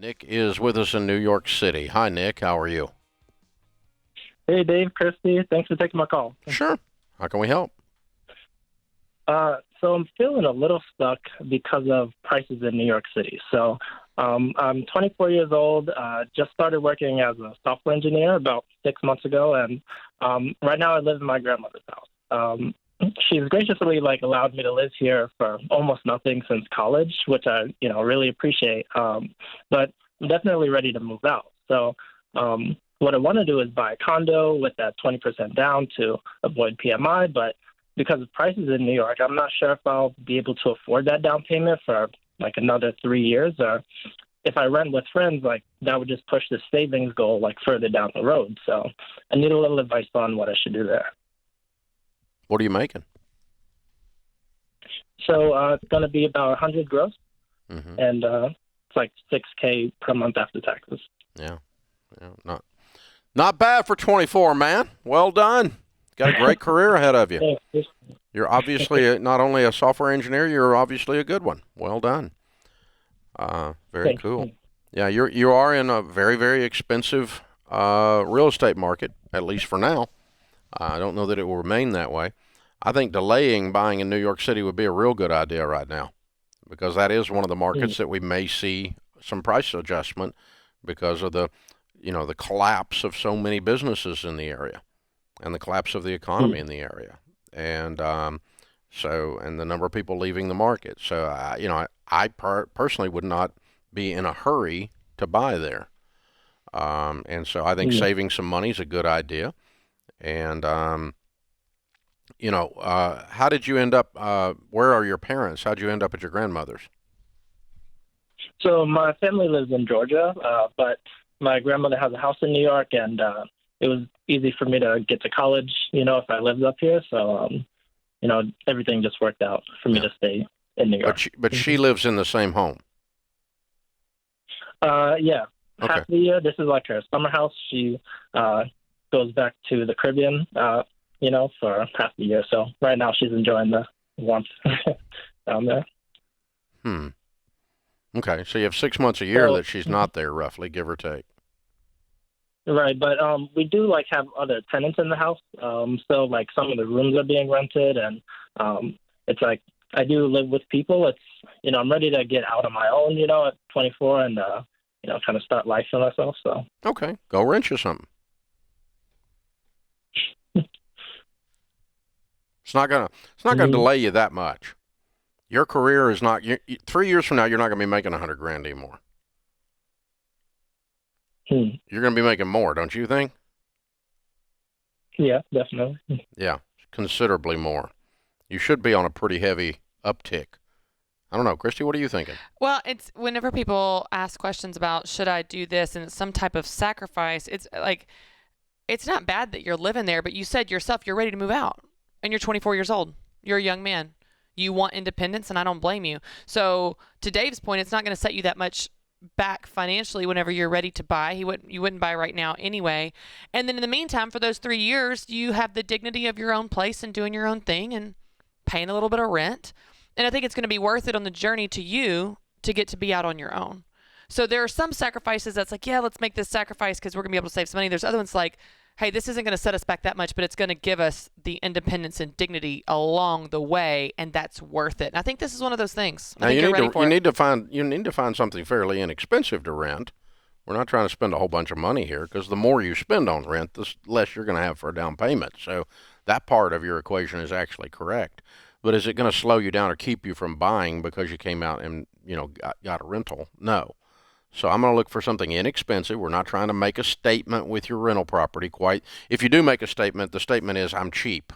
Nick is with us in New York City. Hi, Nick. How are you? Hey, Dave, Christy. Thanks for taking my call. Sure. How can we help? So I'm feeling a little stuck because of prices in New York City. So I'm 24 years old, just started working as a software engineer about 6 months ago, and right now I live in my grandmother's house. She's graciously allowed me to live here for almost nothing since college, which I really appreciate. But I'm definitely ready to move out. So what I want to do is buy a condo with that 20% down to avoid PMI, but because of prices in New York, I'm not sure if I'll be able to afford that down payment for another 3 years, or if I rent with friends, that would just push the savings goal further down the road. So I need a little advice on what I should do there. What are you making? So it's going to be about 100 gross, and it's $6K per month after taxes. Yeah, not bad for 24, man. Well done. Got a great career ahead of you. You're obviously not only a software engineer, you're obviously a good one. Well done. Very cool. Yeah, you are in a very, very expensive real estate market, at least for now. I don't know that it will remain that way. I think delaying buying in New York City would be a real good idea right now, because that is one of the markets that we may see some price adjustment because of the collapse of so many businesses in the area and the collapse of the economy in the area. And and the number of people leaving the market. So, I personally would not be in a hurry to buy there. And so I think saving some money is a good idea. And, how did you end up, where are your parents? How'd you end up at your grandmother's? So my family lives in Georgia, but my grandmother has a house in New York, and it was easy for me to get to college, if I lived up here. So, everything just worked out for me to stay in New York. But she lives in the same home? Yeah. Okay. Half the year, this is her summer house. She goes back to the Caribbean, for half the year. So right now she's enjoying the warmth down there. Okay, so you have 6 months a year that she's not there, roughly, give or take. Right, but we do have other tenants in the house. So some of the rooms are being rented, and it's I do live with people. It's I'm ready to get out on my own, at 24, and kind of start life for myself. So okay, go rent you something. It's not gonna delay you that much. Your career is not. 3 years from now, you're not gonna be making $100,000 anymore. You're going to be making more, don't you think? Yeah, definitely. Yeah, considerably more. You should be on a pretty heavy uptick. I don't know, Christy, what are you thinking? Well, it's whenever people ask questions about should I do this and it's some type of sacrifice, it's it's not bad that you're living there, but you said yourself you're ready to move out and you're 24 years old. You're a young man. You want independence, and I don't blame you. So to Dave's point, it's not going to set you that much back financially whenever you're ready to buy. You wouldn't buy right now anyway. And then in the meantime, for those 3 years, you have the dignity of your own place and doing your own thing and paying a little bit of rent. And I think it's going to be worth it on the journey to you to get to be out on your own. So there are some sacrifices that's yeah, let's make this sacrifice because we're going to be able to save some money. There's other ones hey, this isn't going to set us back that much, but it's going to give us the independence and dignity along the way, and that's worth it. And I think this is one of those things. Now you need to find something fairly inexpensive to rent. We're not trying to spend a whole bunch of money here, because the more you spend on rent, the less you're going to have for a down payment. So that part of your equation is actually correct. But is it going to slow you down or keep you from buying because you came out and got a rental? No. So I'm going to look for something inexpensive. We're not trying to make a statement with your rental property. Quite. If you do make a statement, the statement is I'm cheap.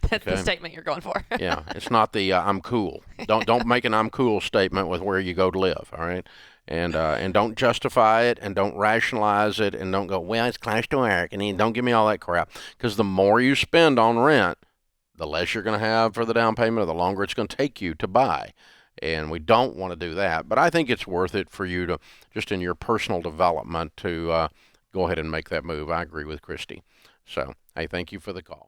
That's the statement you're going for. Yeah, it's not the I'm cool. Don't make an I'm cool statement with where you go to live. All right, and don't justify it, and don't rationalize it, and don't go, well, it's close to work, and don't give me all that crap. Because the more you spend on rent, the less you're going to have for the down payment, or the longer it's going to take you to buy. And we don't want to do that. But I think it's worth it for you to, just in your personal development, to go ahead and make that move. I agree with Christy. So, hey, thank you for the call.